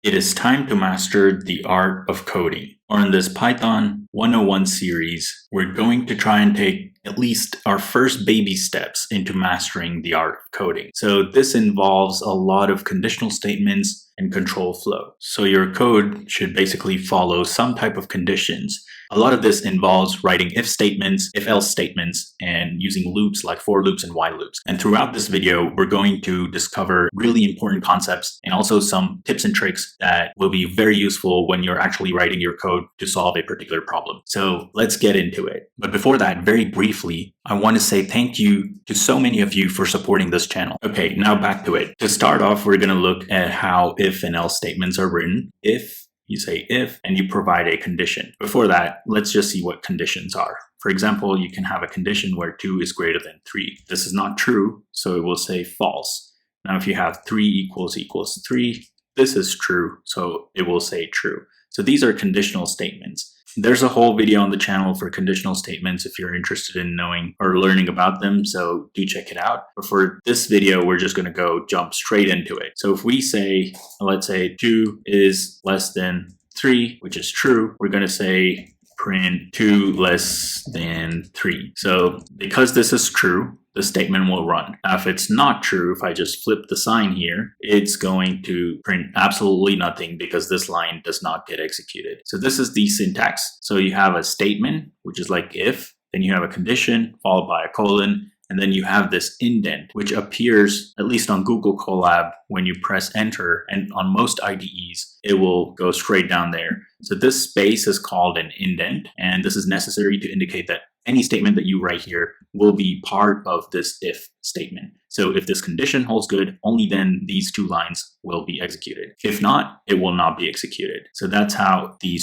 It is time to master the art of coding. Or in this Python 101 series, we're going to try and take at least our first baby steps into mastering the art of coding. So this involves a lot of conditional statements and control flow. So your code should basically follow some type of conditions. A lot of this involves writing if statements, if else statements, and using loops like for loops and while loops. And throughout this video, we're going to discover really important concepts and also some tips and tricks that will be very useful when you're actually writing your code to solve a particular problem. So let's get into it. But before that, very briefly, I want to say thank you to so many of you for supporting this channel. Okay, now back to it. To start off, we're going to look at how if and else statements are written. If you say if, and you provide a condition. Before that, let's just see what conditions are. For example, you can have a condition where 2 is greater than 3. This is not true, so it will say false. Now, if you have 3 equals 3, this is true, so it will say true. So these are conditional statements. There's a whole video on the channel for conditional statements if you're interested in knowing or learning about them, so do check it out. But for this video, we're just going to jump straight into it. So if we say, let's say 2 is less than 3, which is true, we're going to say print 2 less than 3. So because this is true, the statement will run. Now, if it's not true, if I just flip the sign here, it's going to print absolutely nothing because this line does not get executed. So this is the syntax. So you have a statement, which is like if, then you have a condition followed by a colon, and then you have this indent, which appears, at least on Google Colab, when you press enter, and on most IDEs, it will go straight down there. So this space is called an indent, and this is necessary to indicate that any statement that you write here will be part of this if statement. So if this condition holds good, only then these 2 lines will be executed. If not, it will not be executed. So that's how the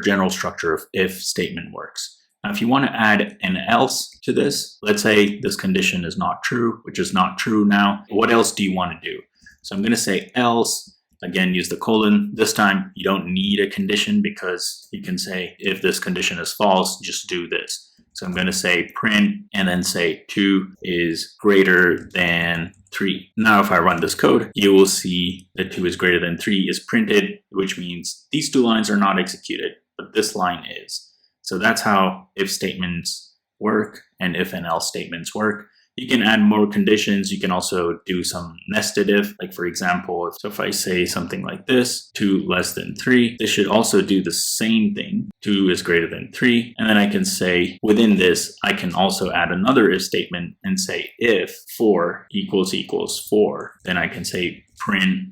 general structure of if statement works. Now, if you want to add an else to this, let's say this condition is not true, which is not true now. What else do you want to do? So I'm going to say else, again, use the colon. This time you don't need a condition because you can say if this condition is false, just do this. So I'm going to say print and then say 2 is greater than 3. Now, if I run this code, you will see that 2 is greater than 3 is printed, which means these 2 lines are not executed, but this line is. So that's how if statements work and if and else statements work. You can add more conditions. You can also do some nested if, like for example, if I say something like this, 2 less than 3, this should also do the same thing. 2 is greater than 3. And then I can say within this, I can also add another if statement and say if 4 equals 4, then I can say print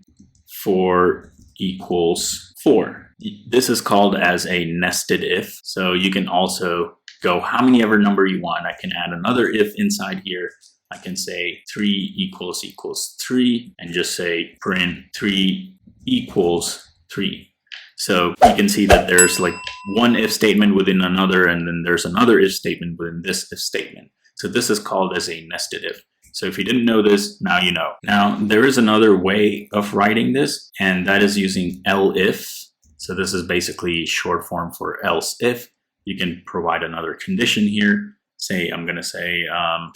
4 equals 4. This is called as a nested if. So you can also go how many ever number you want. I can add another if inside here. I can say 3 equals 3 and just say print 3 equals 3. So you can see that there's like one if statement within another, and then there's another if statement within this if statement. So this is called as a nested if. So if you didn't know this, now you know. Now there is another way of writing this, and that is using elif. So this is basically short form for else if. You can provide another condition here. Say, I'm going to say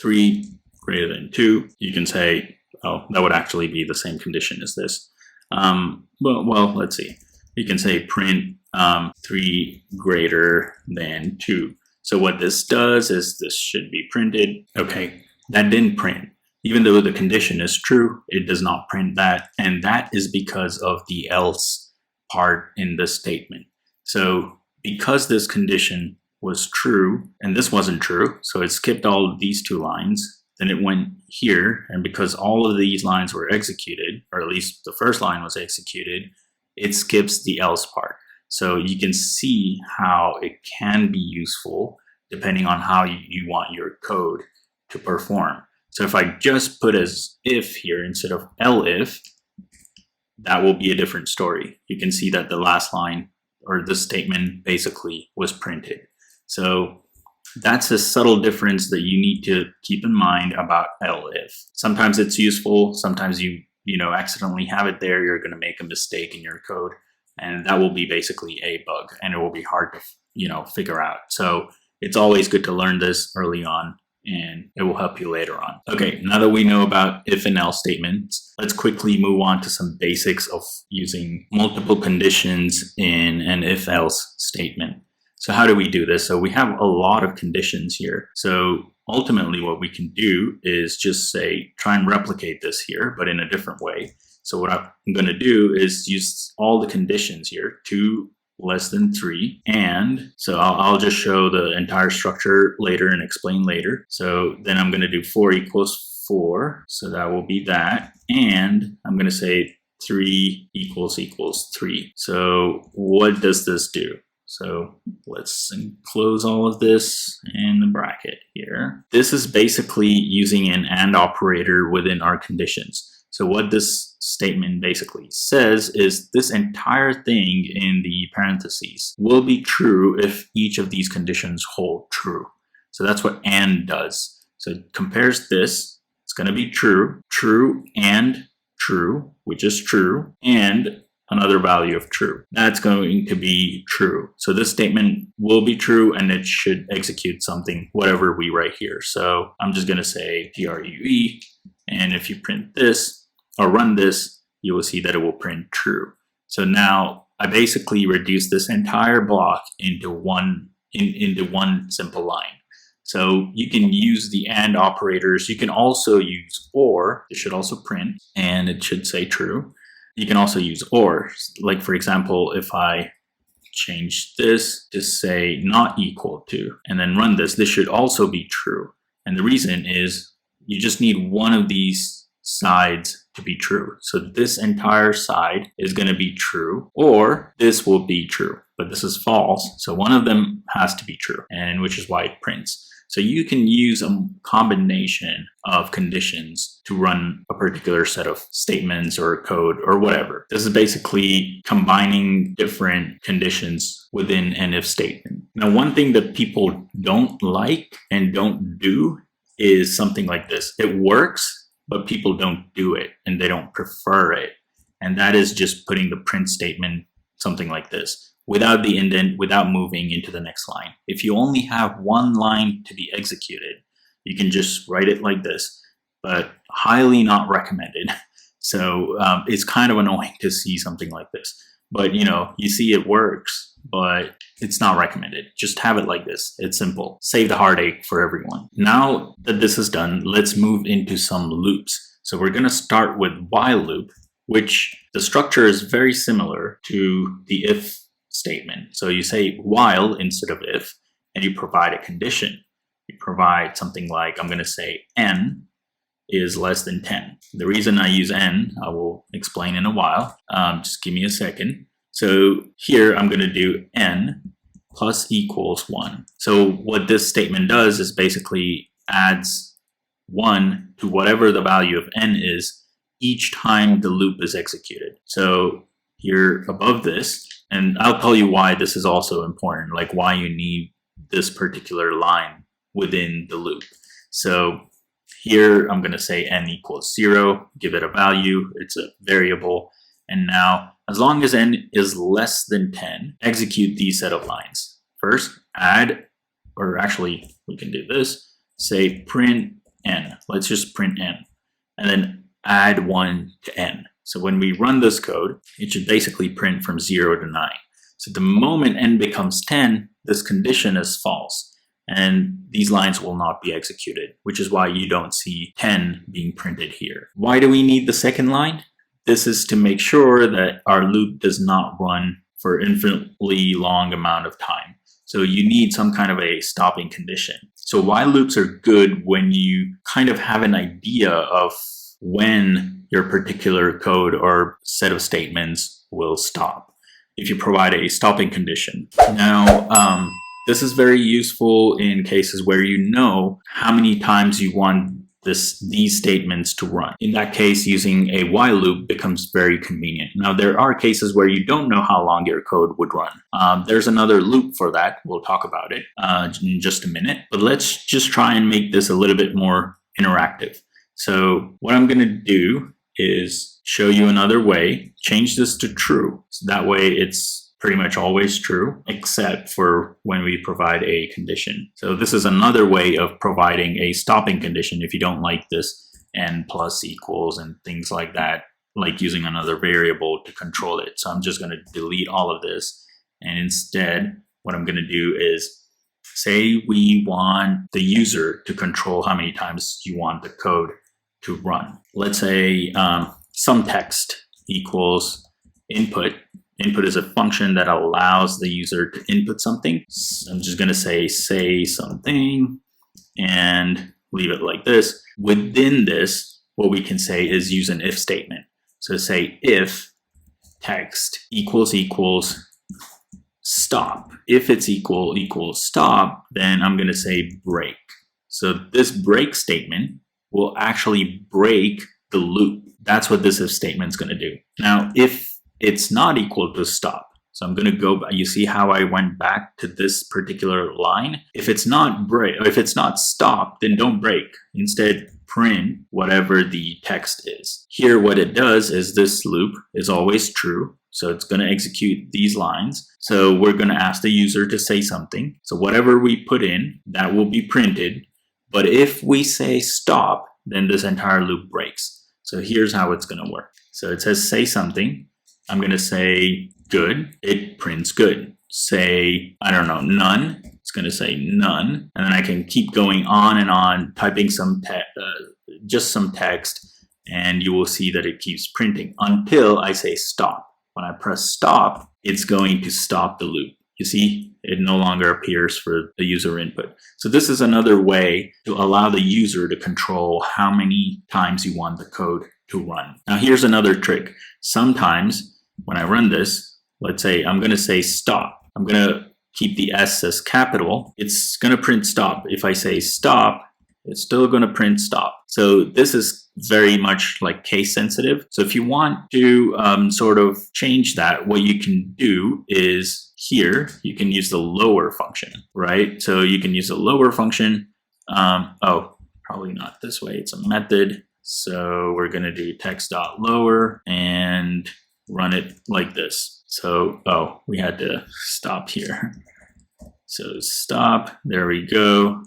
3 greater than 2. You can say, oh, that would actually be the same condition as this. Well, let's see. You can say print 3 greater than 2. So what this does is this should be printed. Okay, that didn't print. Even though the condition is true, it does not print that. And that is because of the else part in the statement. So because this condition was true and this wasn't true, so it skipped all of these 2 lines, then it went here, and because all of these lines were executed, or at least the first line was executed, it skips the else part. So you can see how it can be useful depending on how you want your code to perform. So if I just put as if here instead of elif, that will be a different story. You can see that the last line or this statement basically was printed. So that's a subtle difference that you need to keep in mind about elif. Sometimes it's useful. Sometimes you accidentally have it there. You're going to make a mistake in your code, and that will be basically a bug, and it will be hard to figure out. So it's always good to learn this early on and it will help you later on. Okay, now that we know about if and else statements, let's quickly move on to some basics of using multiple conditions in an if else statement. So how do we do this? So we have a lot of conditions here. So ultimately what we can do is just say, try and replicate this here, but in a different way. So what I'm going to do is use all the conditions here, 2 less than 3, and so I'll just show the entire structure later and explain later. So then I'm going to do 4 equals 4, so that will be that, and I'm going to say 3 equals 3. So what does this do? So let's enclose all of this in the bracket here. This is basically using an AND operator within our conditions. So what this statement basically says is this entire thing in the parentheses will be true if each of these conditions hold true. So that's what AND does. So it compares this. It's going to be true, true, and true, which is true, and another value of true. That's going to be true. So this statement will be true and it should execute something, whatever we write here. So I'm just going to say true, and if you print this or run this, you will see that it will print true. So now I basically reduce this entire block into one simple line. So you can use the AND operators. You can also use OR. It should also print and it should say true. You can also use OR. Like for example, if I change this to say not equal to and then run this, this should also be true. And the reason is you just need one of these sides to be true. So this entire side is going to be true, or this will be true, but this is false. So one of them has to be true, and which is why it prints. So you can use a combination of conditions to run a particular set of statements or code or whatever. This is basically combining different conditions within an if statement. Now, one thing that people don't like and don't do is something like this. It works, but people don't do it and they don't prefer it. And that is just putting the print statement, something like this, without the indent, without moving into the next line. If you only have one line to be executed, you can just write it like this, but highly not recommended. So it's kind of annoying to see something like this. But you see it works, but it's not recommended. Just have it like this. It's simple. Save the heartache for everyone. Now that this is done, let's move into some loops. So we're going to start with while loop, which the structure is very similar to the if statement. So you say while instead of if, and you provide a condition. You provide something like, I'm going to say n is less than 10. The reason I use n, I will explain in a while. Just give me a second. So here I'm going to do n plus equals 1. So what this statement does is basically adds 1 to whatever the value of n is each time the loop is executed. So here above this, and I'll tell you why this is also important, like why you need this particular line within the loop. So here I'm going to say n equals 0, give it a value, it's a variable, and now as long as n is less than 10, execute these set of lines. First, add, or actually we can do this, say print n, let's just print n, and then add 1 to n. So when we run this code, it should basically print from 0 to 9. So the moment n becomes 10, this condition is false, and these lines will not be executed, which is why you don't see 10 being printed here. Why do we need the second line? This is to make sure that our loop does not run for infinitely long amount of time. So you need some kind of a stopping condition. So while loops are good when you kind of have an idea of when your particular code or set of statements will stop, if you provide a stopping condition. Now, this is very useful in cases where you know how many times you want these statements to run. In that case, using a while loop becomes very convenient. Now, there are cases where you don't know how long your code would run. There's another loop for that. We'll talk about it in just a minute. But let's just try and make this a little bit more interactive. So what I'm going to do is show you another way, change this to true. So that way it's pretty much always true, except for when we provide a condition. So this is another way of providing a stopping condition if you don't like this n plus equals and things like that, like using another variable to control it. So I'm just going to delete all of this, and instead what I'm going to do is say we want the user to control how many times you want the code to run. Let's say some text equals input. Input is a function that allows the user to input something. So I'm just going to say something and leave it like this. Within this, what we can say is use an if statement. So say if text equals stop. If it's equals stop, then I'm going to say break. So this break statement will actually break the loop. That's what this if statement is going to do. Now, if it's not equal to stop, so I'm going to go, you see how I went back to this particular line? If it's not stop, then don't break. Instead, print whatever the text is. Here, what it does is this loop is always true. So it's going to execute these lines. So we're going to ask the user to say something. So whatever we put in, that will be printed. But if we say stop, then this entire loop breaks. So here's how it's going to work. So it says say something. I'm going to say good. It prints good. Say, I don't know, none. It's going to say none. And then I can keep going on and on, typing just some text, and you will see that it keeps printing until I say stop. When I press stop, it's going to stop the loop. You see, it no longer appears for the user input. So this is another way to allow the user to control how many times you want the code to run. Now here's another trick. Sometimes when I run this, let's say I'm going to say stop. I'm going to keep the S as capital. It's going to print stop. If I say stop, it's still going to print stop. So this is very much like case sensitive. So if you want to sort of change that, what you can do is here, you can use the lower function, right? So you can use the lower function. Probably not this way. It's a method. So we're going to do text.lower and run it like this. So, we had to stop here. So stop, there we go.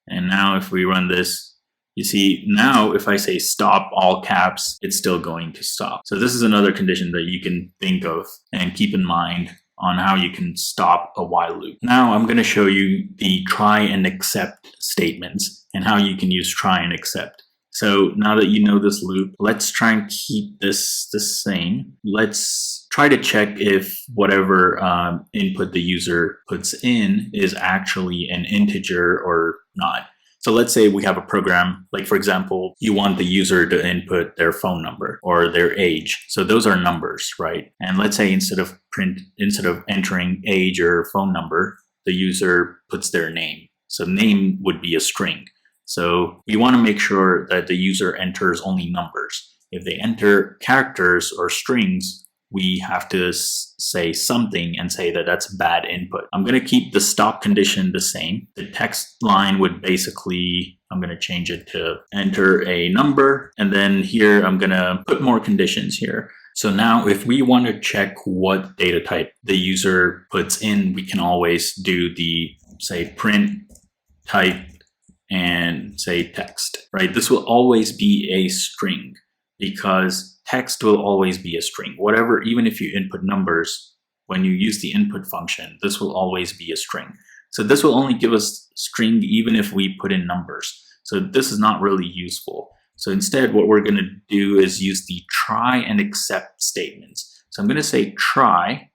And now if we run this, you see now if I say stop all caps, it's still going to stop. So this is another condition that you can think of and keep in mind on how you can stop a while loop. Now I'm going to show you the try and except statements and how you can use try and except. So now that you know this loop, let's try and keep this the same. Let's try to check if whatever input the user puts in is actually an integer or not. So let's say we have a program, like for example, you want the user to input their phone number or their age. So those are numbers, right? And let's say instead of entering age or phone number, the user puts their name. So name would be a string. So we want to make sure that the user enters only numbers. If they enter characters or strings, we have to say something and say that that's bad input. I'm going to keep the stop condition the same. The text line would basically, I'm going to change it to enter a number. And then here, I'm going to put more conditions here. So now if we want to check what data type the user puts in, we can always do the, say, print type and say text, right? This will always be a string because text will always be a string. Whatever, even if you input numbers, when you use the input function, this will always be a string. So this will only give us string even if we put in numbers. So this is not really useful. So instead, what we're going to do is use the try and except statements. So I'm going to say try,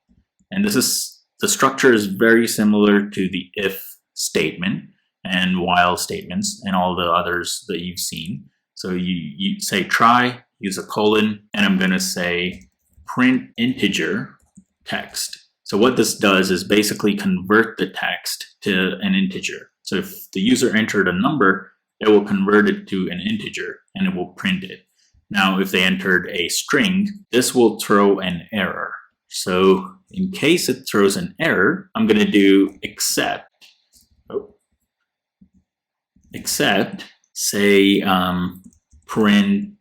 and the structure is very similar to the if statement and while statements and all the others that you've seen. So you say try, use a colon, and I'm going to say print integer text. So what this does is basically convert the text to an integer. So if the user entered a number, it will convert it to an integer and it will print it. Now, if they entered a string, this will throw an error. So in case it throws an error, I'm going to do except say print,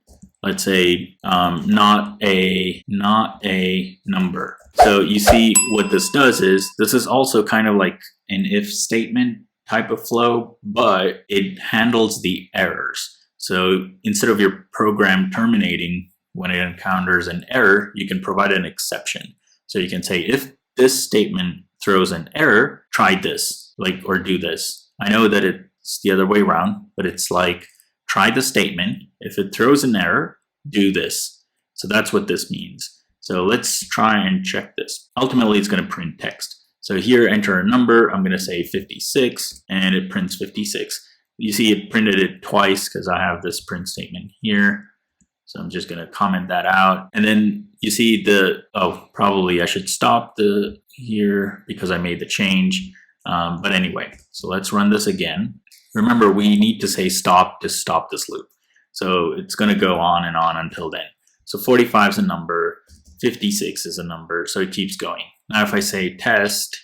let's say not a number. So you see what this does is, this is also kind of like an if statement type of flow, but it handles the errors. So instead of your program terminating when it encounters an error, you can provide an exception. So you can say, if this statement throws an error, try this, like, or do this. I know that it's the other way around, but it's like, try the statement. If it throws an error, do this. So that's what this means. So let's try and check this. Ultimately, it's going to print text. So here, enter a number. I'm going to say 56, and it prints 56. You see it printed it twice because I have this print statement here. So I'm just going to comment that out. And then you see probably I should stop here because I made the change. But anyway, so let's run this again. Remember, we need to say stop to stop this loop. So it's going to go on and on until then. So 45 is a number, 56 is a number, so it keeps going. Now if I say test,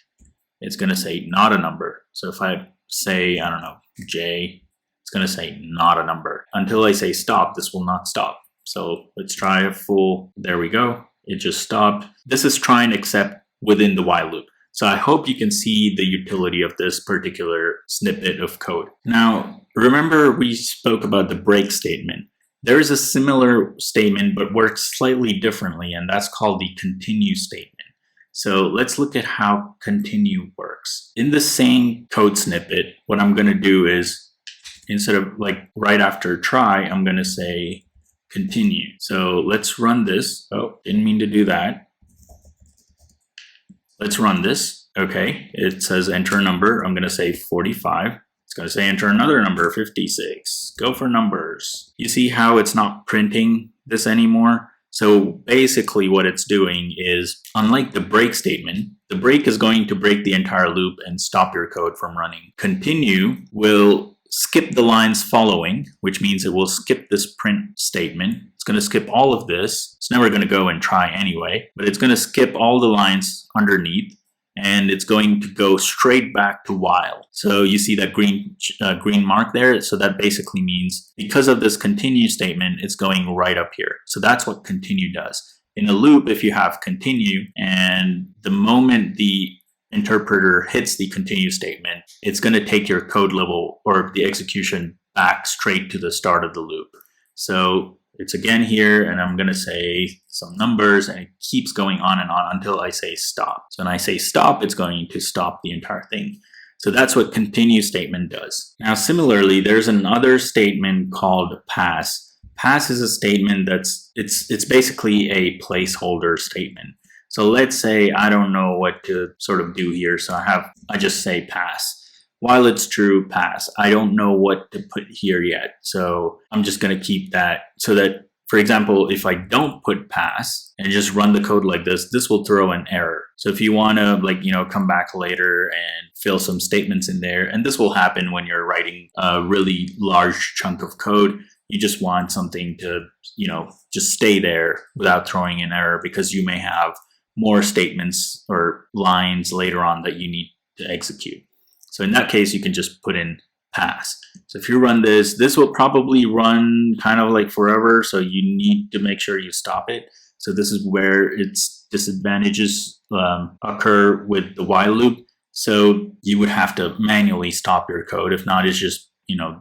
it's going to say not a number. So if I say, I don't know, J, it's going to say not a number. Until I say stop, this will not stop. So let's try a full, there we go. It just stopped. This is try and except within the while loop. So I hope you can see the utility of this particular snippet of code. Now, remember we spoke about the break statement. There is a similar statement, but works slightly differently, and that's called the continue statement. So let's look at how continue works. In the same code snippet, what I'm going to do is, instead of like right after try, I'm going to say continue. So let's run this. Oh, didn't mean to do that. Let's run this. Okay, it says enter a number. I'm going to say 45. It's going to say enter another number, 56. Go for numbers. You see how it's not printing this anymore? So basically what it's doing is, unlike the break statement, the break is going to break the entire loop and stop your code from running. Continue will skip the lines following, which means it will skip this print statement. It's going to skip all of this. It's never going to go and try anyway, but it's going to skip all the lines underneath, and it's going to go straight back to while. So you see that green mark there? So that basically means because of this continue statement, it's going right up here. So that's what continue does. In a loop, if you have continue, and the moment the interpreter hits the continue statement, it's going to take your code level or the execution back straight to the start of the loop. So it's again here, and I'm going to say some numbers, and it keeps going on and on until I say stop. So when I say stop, it's going to stop the entire thing. So that's what continue statement does. Now, similarly, there's another statement called pass. Pass is a statement it's basically a placeholder statement. So let's say I don't know what to sort of do here. So I just say pass. While it's true, pass. I don't know what to put here yet. So I'm just going to keep that so that, for example, if I don't put pass and just run the code like this will throw an error. So if you want to come back later and fill some statements in there, and this will happen when you're writing a really large chunk of code, you just want something to, just stay there without throwing an error, because you may have more statements or lines later on that you need to execute. So in that case, you can just put in pass. So if you run this will probably run kind of like forever. So you need to make sure you stop it. So this is where its disadvantages occur with the while loop. So you would have to manually stop your code. If not, it's just,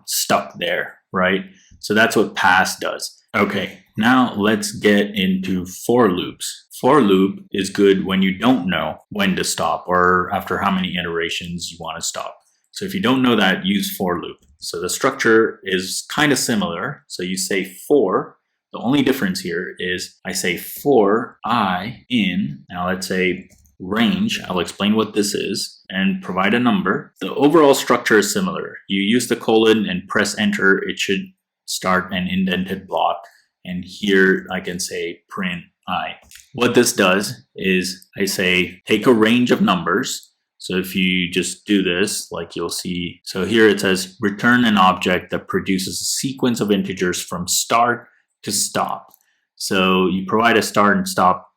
stuck there, right? So that's what pass does. Okay, now let's get into for loops. For loop is good when you don't know when to stop or after how many iterations you want to stop. So if you don't know that, use for loop. So the structure is kind of similar. So you say for. The only difference here is I say for I in, now let's say range. I'll explain what this is and provide a number. The overall structure is similar. You use the colon and press enter. It should start an indented block. And here I can say print I. What this does is I say take a range of numbers. So if you just do this, like you'll see, so here it says return an object that produces a sequence of integers from start to stop. So you provide a start and stop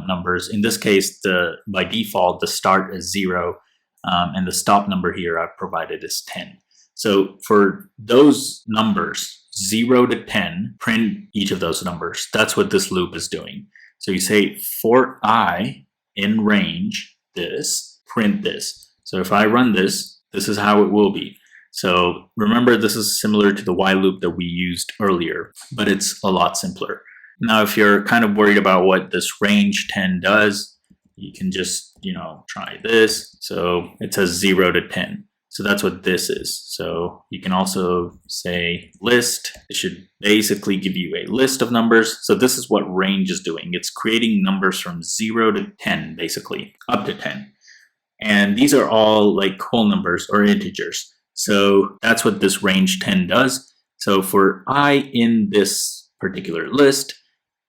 numbers. In this case, by default, the start is 0, and the stop number here I've provided is 10. So for those numbers, 0 to 10, print each of those numbers. That's what this loop is doing. So you say for I in range this, print this. So if I run this, this is how it will be. So remember, this is similar to the while loop that we used earlier, but it's a lot simpler. Now, if you're kind of worried about what this range 10 does, you can just, try this. So it says 0 to 10. So that's what this is. So you can also say list. It should basically give you a list of numbers. So this is what range is doing. It's creating numbers from 0 to 10, basically, up to 10. And these are all like whole numbers or integers. So that's what this range 10 does. So for I in this particular list,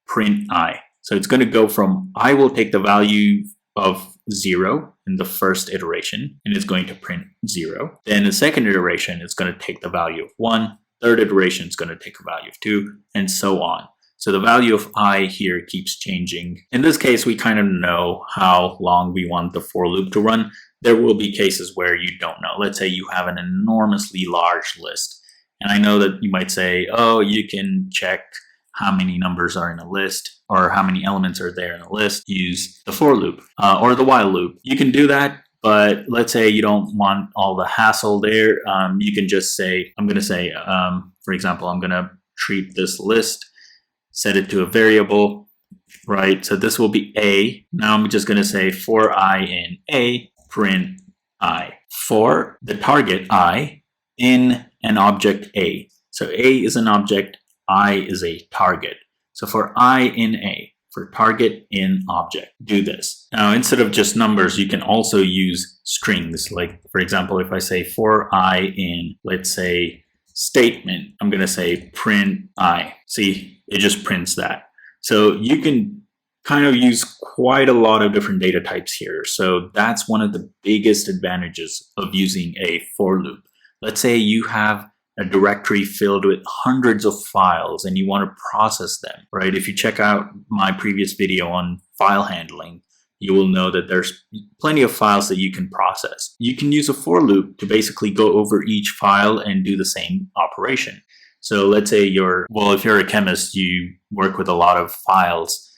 print I. So it's going to go from I will take the value of 0 in the first iteration, and it's going to print 0. Then the second iteration, it's going to take the value of 1. Third iteration is going to take a value of 2, and so on. So the value of I here keeps changing. In this case, we kind of know how long we want the for loop to run. There will be cases where you don't know. Let's say you have an enormously large list. And I know that you might say, oh, you can check how many numbers are in a list or how many elements are there in a list. Use the for loop or the while loop. You can do that, but let's say you don't want all the hassle there. You can just say, I'm going to say, for example, I'm going to treat this list, set it to a variable, right? So this will be A. Now I'm just going to say for I in A, print I. For the target I in an object A. So A is an object, I is a target. So for I in A, for target in object, do this. Now, instead of just numbers, you can also use strings. Like, for example, if I say for I in, let's say, statement, I'm going to say print I. See, it just prints that. So you can kind of use quite a lot of different data types here. So that's one of the biggest advantages of using a for loop. Let's say you have a directory filled with hundreds of files and you want to process them, right? If you check out my previous video on file handling, you will know that there's plenty of files that you can process. You can use a for loop to basically go over each file and do the same operation. So let's say if you're a chemist, you work with a lot of files,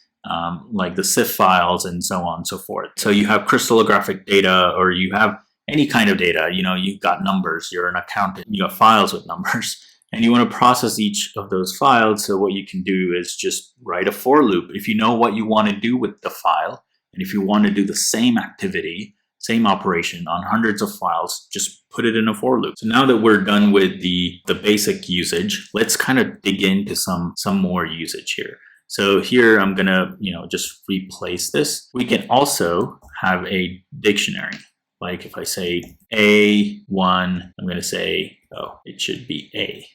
like the CIF files and so on and so forth. So you have crystallographic data, or you have any kind of data. You've got numbers, you're an accountant, you have files with numbers, and you want to process each of those files. So what you can do is just write a for loop. If you know what you want to do with the file, and if you want to do the same activity, same operation on hundreds of files, just put it in a for loop. So now that we're done with the basic usage, let's kind of dig into some more usage here. So here I'm gonna, just replace this. We can also have a dictionary. Like if I say A1, I'm going to say, it should be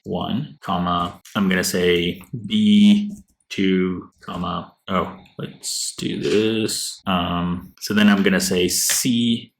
A1, comma, I'm going to say B2, comma, let's do this. So then I'm going to say C3,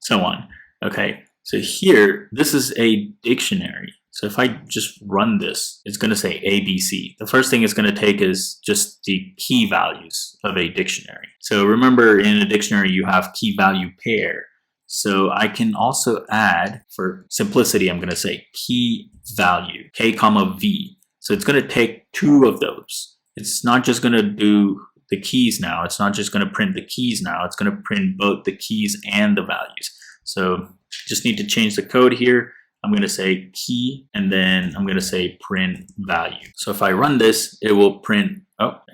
so on. Okay, so here, this is a dictionary. So if I just run this, it's going to say ABC. The first thing it's going to take is just the key values of a dictionary. So remember, in a dictionary, you have key value pair. So I can also add, for simplicity, I'm going to say key value, K comma V. So it's going to take two of those. It's not just going to do the keys now. It's not just going to print the keys now. It's going to print both the keys and the values. So just need to change the code here. I'm going to say key, and then I'm going to say print value. So if I run this, it will print,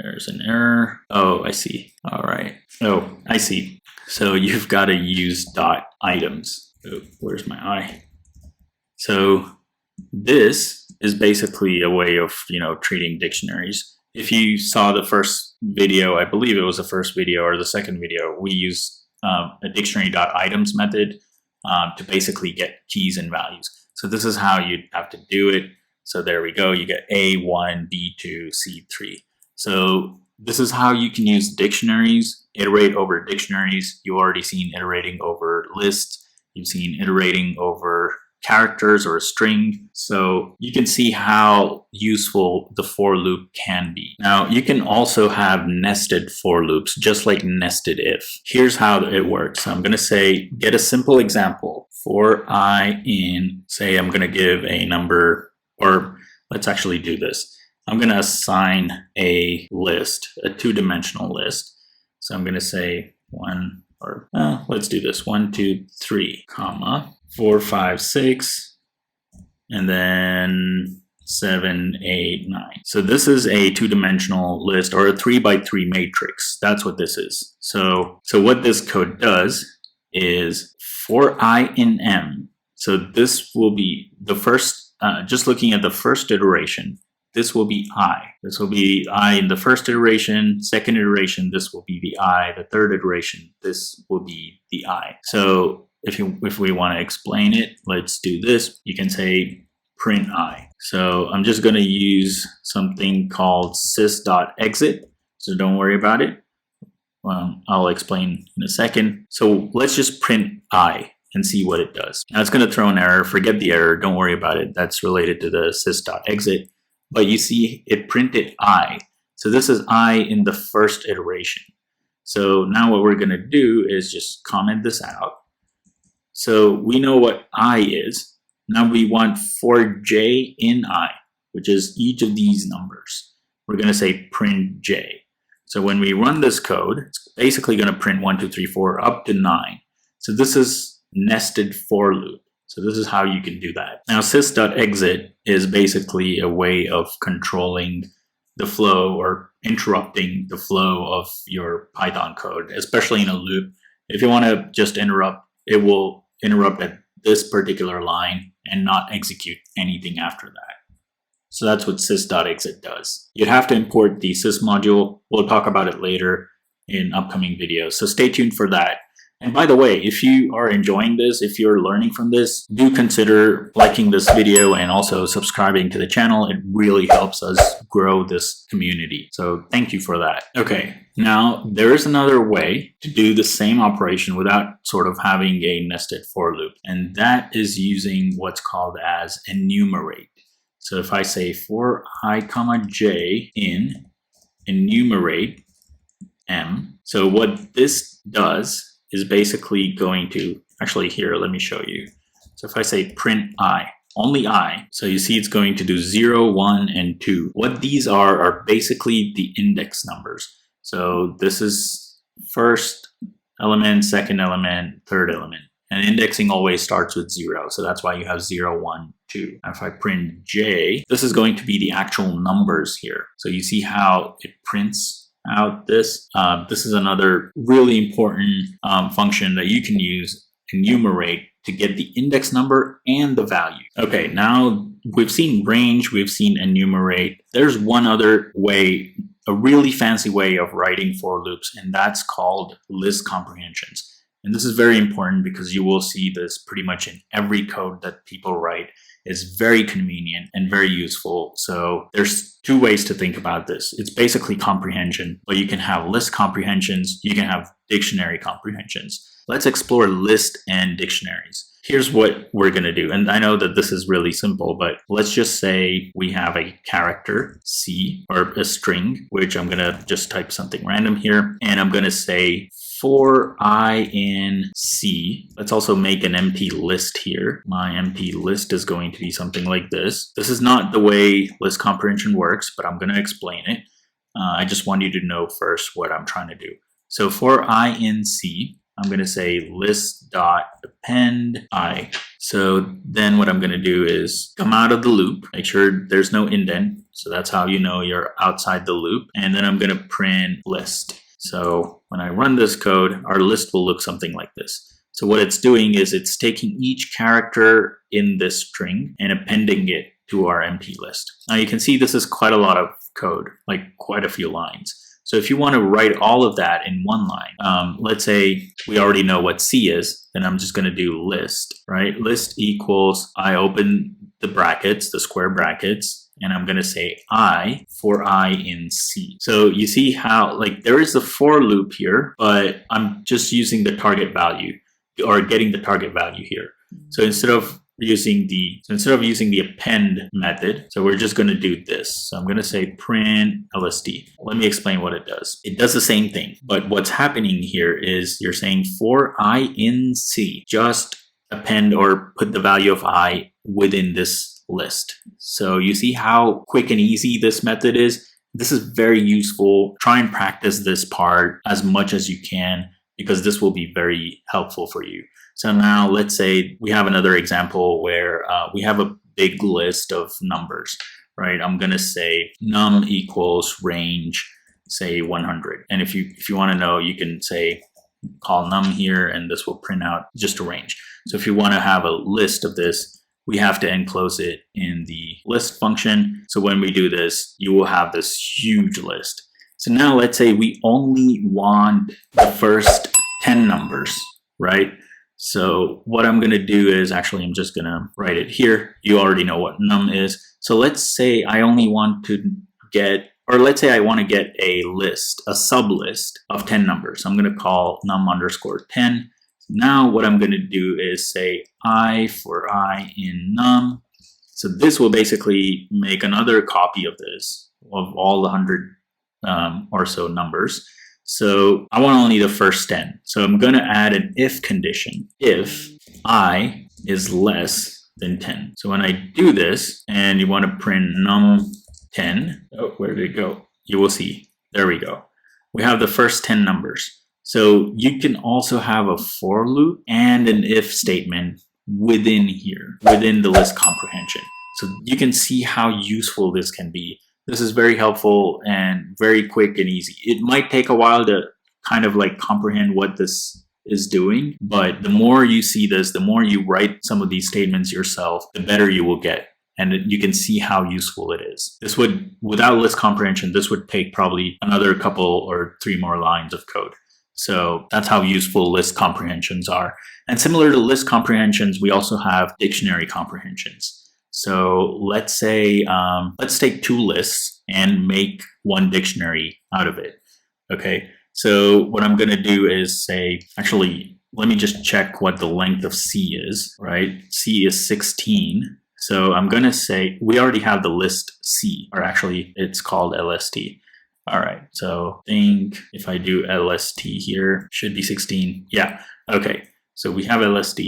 there's an error. I see. All right. I see. So you've got to use dot items. Where's my I? So this is basically a way of, treating dictionaries. If you saw the first video, I believe it was the first video or the second video, we use a dictionary.items method to basically get keys and values. So this is how you'd have to do it. So there we go. You get A1, B2, C3. So this is how you can use dictionaries, iterate over dictionaries. You've already seen iterating over lists. You've seen iterating over characters or a string. So you can see how useful the for loop can be. Now, you can also have nested for loops, just like nested if. Here's how it works. So I'm going to say, get a simple example. For I in, say I'm going to give a number Or let's actually do this. I'm going to assign a list, a two-dimensional list. So I'm going to say let's do this. 1, 2, 3, comma, 4, 5, 6, and then 7, 8, 9. So this is a two-dimensional list, or a 3x3 matrix. That's what this is. So what this code does is for I in M. So this will be the first, just looking at the first iteration, this will be I. This will be I in the first iteration, second iteration, this will be the I, the third iteration, this will be the I. So if we want to explain it, let's do this. You can say print I. So I'm just going to use something called sys.exit. So don't worry about it. I'll explain in a second. So let's just print I and see what it does. Now it's going to throw an error. Forget the error. Don't worry about it. That's related to the sys.exit. But you see it printed I. So this is I in the first iteration. So now what we're going to do is just comment this out. So we know what I is. Now we want for j in I, which is each of these numbers. We're going to say print j. So when we run this code, it's basically going to print 1, 2, 3, 4 up to 9. So this is nested for loop. So this is how you can do that. Now sys.exit is basically a way of controlling the flow or interrupting the flow of your Python code, especially in a loop. If you want to just interrupt, it will interrupt at this particular line and not execute anything after that. So that's what sys.exit does. You have to import the sys module. We'll talk about it later in upcoming videos. So stay tuned for that. And by the way, if you are enjoying this, if you're learning from this, do consider liking this video and also subscribing to the channel. It really helps us grow this community. So thank you for that. Okay, now there is another way to do the same operation without sort of having a nested for loop. And that is using what's called as enumerate. So if I say for I comma j in enumerate m, so what this does is basically going to, actually here, let me show you. So if I say print I, only I, so you see it's going to do 0, 1, and 2. What these are basically the index numbers. So this is first element, second element, third element. And indexing always starts with 0. So that's why you have 0, 1, 2. Now if I print j, this is going to be the actual numbers here. So you see how it prints out this. This is another really important function that you can use, enumerate, to get the index number and the value. Okay, now we've seen range, we've seen enumerate. There's one other way, a really fancy way of writing for loops, and that's called list comprehensions. And this is very important because you will see this pretty much in every code that people write. It's very convenient and very useful. So there's two ways to think about this. It's basically comprehension, but you can have list comprehensions, you can have dictionary comprehensions. Let's explore list and dictionaries. Here's what we're going to do. And I know that this is really simple, but let's just say we have a character C or a string, which I'm going to just type something random here. And I'm going to say for I in C, let's also make an empty list here. My empty list is going to be something like this. This is not the way list comprehension works, but I'm going to explain it. I just want you to know first what I'm trying to do. So for I in C, I'm going to say list.append I. So then what I'm going to do is come out of the loop, make sure there's no indent. So that's how you know you're outside the loop. And then I'm going to print list. So when I run this code, our list will look something like this. So what it's doing is it's taking each character in this string and appending it to our empty list. Now you can see this is quite a lot of code, like quite a few lines. So if you want to write all of that in one line, let's say we already know what C is, then I'm just going to do list, right? List equals, I open the brackets, the square brackets, and I'm going to say I for I in C. So you see how like there is a for loop here, but I'm just using the target value or getting the target value here. So instead of using the append method, so we're just going to do this. So I'm going to say print lst. Let me explain what it does. It does the same thing, but what's happening here is you're saying for I in C, just append or put the value of I within this list. So you see how quick and easy this method is? This is very useful. Try and practice this part as much as you can, because this will be very helpful for you. So now let's say we have another example where we have a big list of numbers, right? I'm going to say num equals range, say 100. And if you want to know, you can say call num here, and this will print out just a range. So if you want to have a list of this, we have to enclose it in the list function. So when we do this, you will have this huge list. So now let's say we only want the first 10 numbers, right? So what I'm going to do is, actually, I'm just going to write it here. You already know what num is. So let's say I only want to get, or let's say I want to get a list, a sub list of 10 numbers. I'm going to call num underscore 10. Now what I'm going to do is say I for I in num. So this will basically make another copy of this, of all the 100 or so numbers. So I want only the first 10. So I'm going to add an if condition if I is less than 10. So when I do this and you want to print num 10, oh, where did it go? You will see, there we go. We have the first 10 numbers. So you can also have a for loop and an if statement within here, within the list comprehension. So you can see how useful this can be. This is very helpful and very quick and easy. It might take a while to kind of like comprehend what this is doing, but the more you see this, the more you write some of these statements yourself, the better you will get. And you can see how useful it is. This would, without list comprehension, this would take probably another couple or 3 more lines of code. So that's how useful list comprehensions are. And similar to list comprehensions, we also have dictionary comprehensions. So let's say, let's take 2 lists and make 1 dictionary out of it. Okay, so what I'm going to do is say, actually, let me just check what the length of C is, right? C is 16. So I'm going to say, we already have the list C, or actually it's called LST. All right, so I think if I do LST here, should be 16. Yeah, okay, so we have LST.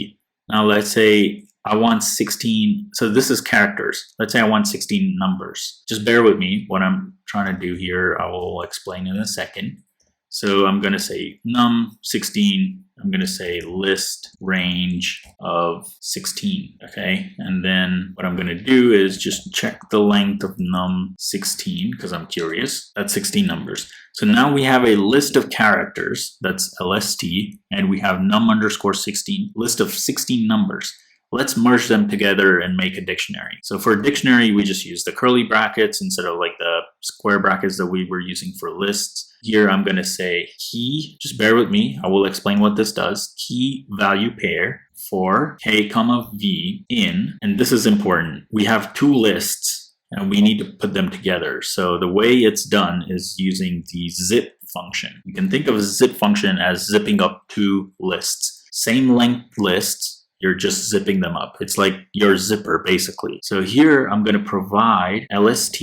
Now let's say I want 16, so this is characters. Let's say I want 16 numbers. Just bear with me. What I'm trying to do here, I will explain in a second. So I'm going to say num 16. I'm going to say list range of 16. Okay. And then what I'm going to do is just check the length of num 16 because I'm curious. That's 16 numbers. So now we have a list of characters. That's LST. And we have num underscore 16, list of 16 numbers. Let's merge them together and make a dictionary. So for a dictionary, we just use the curly brackets instead of like the square brackets that we were using for lists. Here, I'm going to say key, just bear with me. I will explain what this does. Key value pair for k comma v in, and this is important. We have 2 lists and we need to put them together. So the way it's done is using the zip function. You can think of a zip function as zipping up 2 lists. Same length lists. You're just zipping them up. It's like your zipper, basically. So here I'm going to provide LST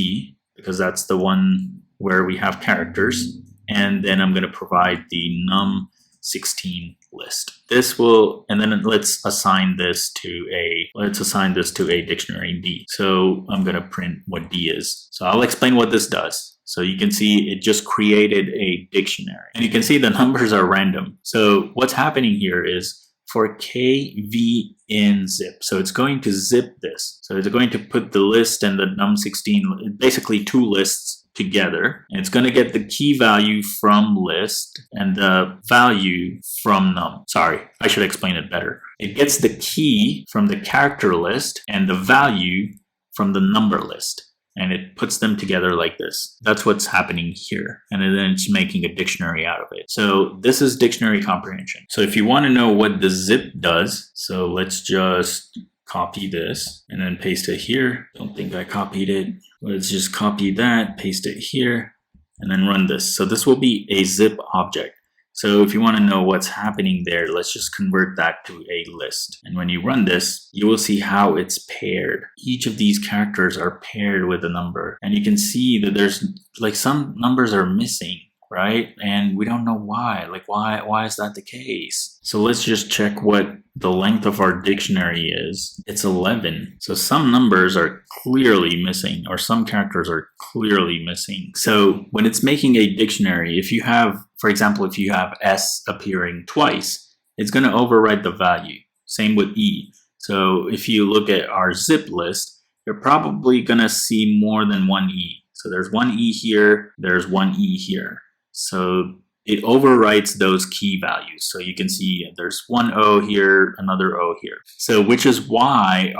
because that's the one where we have characters. And then I'm going to provide the num 16 list. This will, and then let's assign this to a dictionary D. So I'm going to print what D is. So I'll explain what this does. So you can see it just created a dictionary. And you can see the numbers are random. So what's happening here is for kv in zip. So it's going to zip this. So it's going to put the list and the num16, basically 2 lists together. And it's going to get the key value from list and the value from num. Sorry, I should explain it better. It gets the key from the character list and the value from the number list. And it puts them together like this. That's what's happening here. And then it's making a dictionary out of it. So this is dictionary comprehension. So if you want to know what the zip does, so let's just copy this and then paste it here. Don't think I copied it. Let's just copy that, paste it here, and then run this. So this will be a zip object. So if you want to know what's happening there, let's just convert that to a list. And when you run this, you will see how it's paired. Each of these characters are paired with a number. And you can see that there's like some numbers are missing, right? And we don't know why. Like, why is that the case? So let's just check what the length of our dictionary is. It's 11. So some numbers are clearly missing, or some characters are clearly missing. So when it's making a dictionary, if you have, for example, if you have S appearing twice, it's going to overwrite the value. Same with E. So if you look at our zip list, you're probably going to see more than one E. So there's one E here, there's one E here. So it overwrites those key values. So you can see there's one O here, another O here. So which is why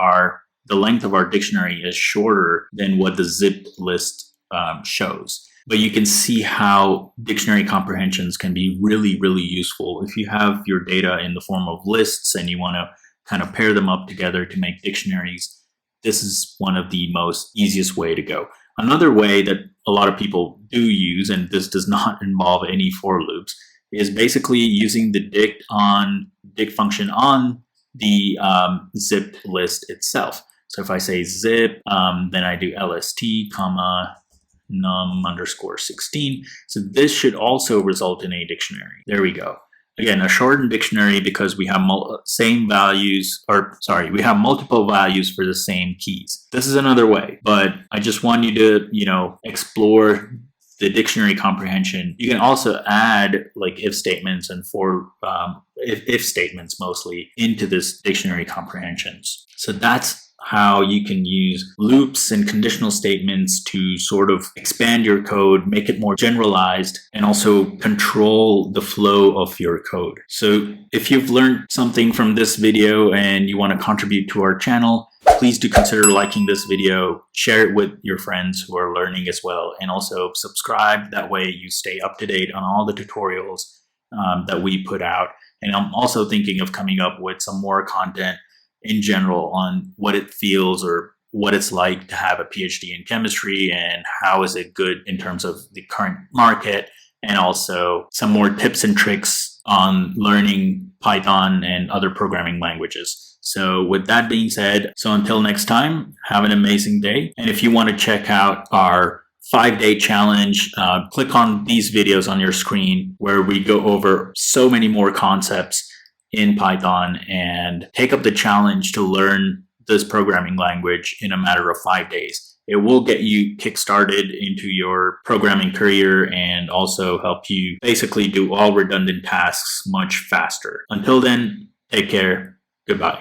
the length of our dictionary is shorter than what the zip list shows. But you can see how dictionary comprehensions can be really, really useful. If you have your data in the form of lists and you want to kind of pair them up together to make dictionaries, this is one of the most easiest way to go. Another way that a lot of people do use, and this does not involve any for loops, is basically using the dict function on the zip list itself. So if I say zip, then I do lst, comma, num underscore 16. So this should also result in a dictionary. There we go. Again, a shortened dictionary because we have we have multiple values for the same keys. This is another way, but I just want you to, explore the dictionary comprehension. You can also add like if statements and if statements mostly into this dictionary comprehensions. So that's how you can use loops and conditional statements to sort of expand your code, make it more generalized, and also control the flow of your code. So if you've learned something from this video and you want to contribute to our channel, please do consider liking this video, share it with your friends who are learning as well, and also subscribe. That way you stay up to date on all the tutorials that we put out. And I'm also thinking of coming up with some more content in general on what it feels or what it's like to have a PhD in chemistry and how is it good in terms of the current market, and also some more tips and tricks on learning Python and other programming languages. So with that being said, so until next time, have an amazing day. And if you want to check out our 5-day challenge, click on these videos on your screen where we go over so many more concepts in Python and take up the challenge to learn this programming language in a matter of 5 days. It will get you kickstarted into your programming career and also help you basically do all redundant tasks much faster. Until then, take care. Goodbye.